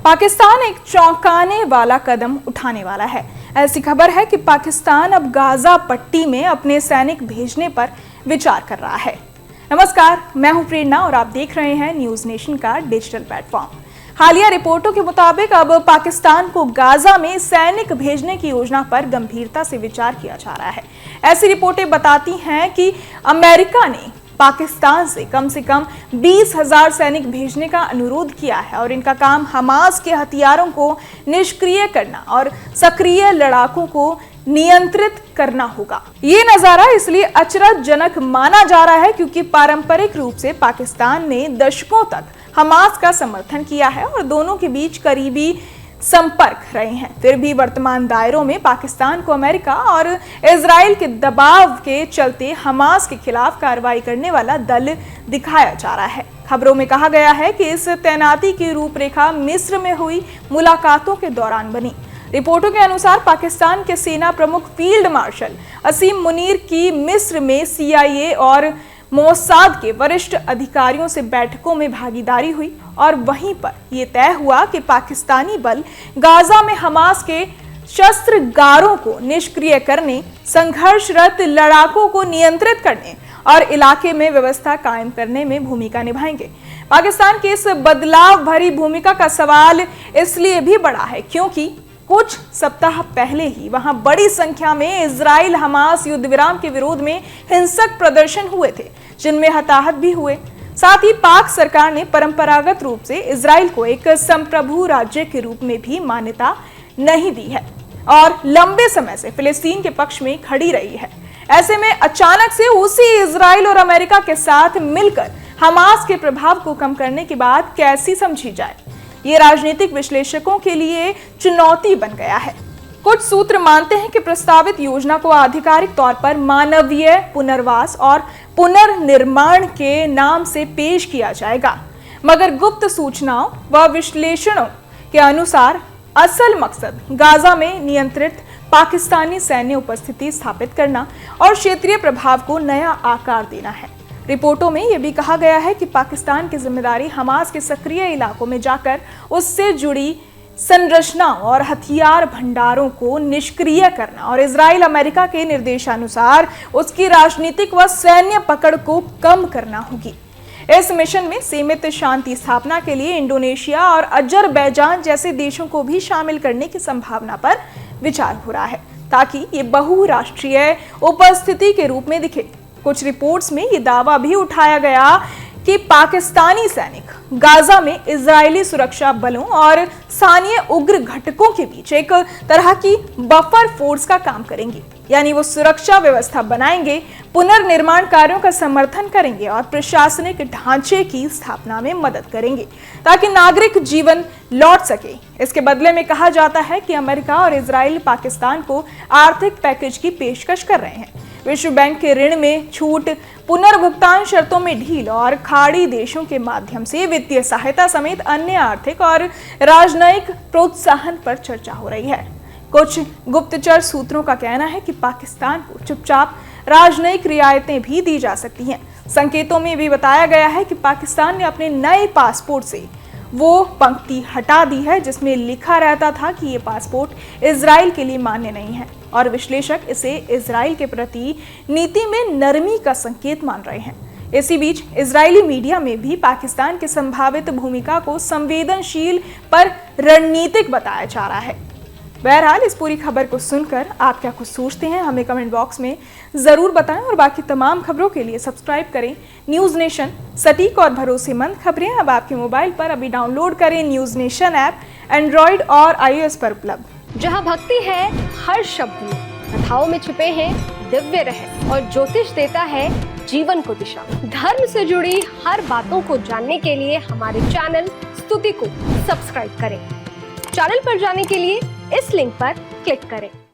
पाकिस्तान एक चौंकाने वाला कदम उठाने वाला है। ऐसी खबर है कि पाकिस्तान अब गाजा पट्टी में अपने सैनिक भेजने पर विचार कर रहा है। नमस्कार, मैं हूं प्रेरणा और आप देख रहे हैं न्यूज नेशन का डिजिटल प्लेटफॉर्म। हालिया रिपोर्टों के मुताबिक अब पाकिस्तान को गाजा में सैनिक भेजने की योजना पर गंभीरता से विचार किया जा रहा है। ऐसी रिपोर्टें बताती हैं कि अमेरिका ने पाकिस्तान से कम 20,000 सैनिक भेजने का अनुरोध किया है और इनका काम हमास के हथियारों को निष्क्रिय करना और सक्रिय लड़ाकों को नियंत्रित करना होगा। ये नजारा इसलिए अचरजनक माना जा रहा है क्योंकि पारंपरिक रूप से पाकिस्तान ने दशकों तक हमास का समर्थन किया है और दोनों के बीच करीबी संपर्क रहे हैं। फिर भी वर्तमान दायरों में पाकिस्तान को अमेरिका और इजराइल के दबाव के चलते हमास के खिलाफ कार्रवाई करने वाला दल दिखाया जा रहा है। खबरों में कहा गया है कि इस तैनाती की रूपरेखा मिस्र में हुई मुलाकातों के दौरान बनी। रिपोर्टों के अनुसार पाकिस्तान के सेना प्रमुख फील्ड मार्शल असीम मुनीर की मिस्र में CIA और मोसाद के वरिष्ठ अधिकारियों से बैठकों में भागीदारी हुई और वहीं पर यह तय हुआ कि पाकिस्तानी बल गाजा में हमास के शस्त्रगारों को निष्क्रिय करने, संघर्षरत लड़ाकों को नियंत्रित करने और इलाके में व्यवस्था कायम करने में भूमिका निभाएंगे। पाकिस्तान की इस बदलाव भरी भूमिका का सवाल इसलिए भी बड़ा है क्योंकि कुछ सप्ताह पहले ही वहां बड़ी संख्या में इजराइल हमास युद्ध विराम के विरोध में हिंसक प्रदर्शन हुए थे, जिनमें हताहत भी हुए। साथ ही पाक सरकार ने परंपरागत रूप से इजराइल को एक संप्रभु राज्य के रूप में भी मान्यता नहीं दी है और लंबे समय से फिलिस्तीन के पक्ष में खड़ी रही है। ऐसे में अचानक से उसी इजराइल और अमेरिका के साथ मिलकर हमास के प्रभाव को कम करने की बात कैसी समझी जाए, ये राजनीतिक विश्लेषकों के लिए चुनौती बन गया है। कुछ सूत्र मानते हैं कि प्रस्तावित योजना को आधिकारिक तौर पर मानवीय पुनर्वास और पुनर्निर्माण के नाम से पेश किया जाएगा, मगर गुप्त सूचनाओं व विश्लेषणों के अनुसार असल मकसद गाजा में नियंत्रित पाकिस्तानी सैन्य उपस्थिति स्थापित करना और क्षेत्रीय प्रभाव को नया आकार देना है। रिपोर्टों में यह भी कहा गया है कि पाकिस्तान की जिम्मेदारी हमास के सक्रिय इलाकों में जाकर उससे जुड़ी संरचनाओं और हथियार भंडारों को निष्क्रिय करना और इजराइल अमेरिका के निर्देशानुसार उसकी राजनीतिक व सैन्य पकड़ को कम करना होगी। इस मिशन में सीमित शांति स्थापना के लिए इंडोनेशिया और अजरबैजान जैसे देशों को भी शामिल करने की संभावना पर विचार हो रहा है ताकि ये बहुराष्ट्रीय उपस्थिति के रूप में दिखे। कुछ रिपोर्ट्स में ये दावा भी उठाया गया कि पाकिस्तानी सैनिक गाजा में इजरायली सुरक्षा बलों और स्थानीय उग्र घटकों के बीच एक तरह की बफर फोर्स का काम करेंगे, यानी वो सुरक्षा व्यवस्था बनाएंगे, पुनर्निर्माण कार्यों का समर्थन करेंगे और प्रशासनिक ढांचे की स्थापना में मदद करेंगे ताकि नागरिक जीवन लौट सके। इसके बदले में कहा जाता है कि अमेरिका और इजराइल पाकिस्तान को आर्थिक पैकेज की पेशकश कर रहे हैं। विश्व बैंक के ऋण में छूट, पुनर्भुगतान शर्तों में ढील और खाड़ी देशों के माध्यम से वित्तीय सहायता समेत अन्य आर्थिक और राजनयिक प्रोत्साहन पर चर्चा हो रही है। कुछ गुप्तचर सूत्रों का कहना है कि पाकिस्तान को चुपचाप राजनयिक रियायतें भी दी जा सकती हैं। संकेतों में भी बताया गया है कि पाकिस्तान ने अपने नए पासपोर्ट से वो पंक्ति हटा दी है जिसमें लिखा रहता था कि ये पासपोर्ट इजराइल के लिए मान्य नहीं है और विश्लेषक इसे इजराइल के प्रति नीति में नरमी का संकेत मान रहे हैं। इसी बीच इजरायली मीडिया में भी पाकिस्तान की संभावित भूमिका को संवेदनशील पर रणनीतिक बताया जा रहा है। बहरहाल इस पूरी खबर को सुनकर आप क्या कुछ सोचते हैं, हमें कमेंट बॉक्स में जरूर बताएं और बाकी तमाम खबरों के लिए सब्सक्राइब करें न्यूज नेशन। सटीक और भरोसेमंद खबरें अब आपके मोबाइल पर अभी डाउनलोड करें न्यूज नेशन ऐप, एंड्रॉइड और iOS पर उपलब्ध। जहां भक्ति है हर शब्द में, कथाओं में छुपे हैं दिव्य रहस्य और ज्योतिष देता है जीवन को दिशा। धर्म से जुड़ी हर बातों को जानने के लिए हमारे चैनल स्तुति को सब्सक्राइब करें। चैनल पर जाने के लिए इस लिंक पर क्लिक करें।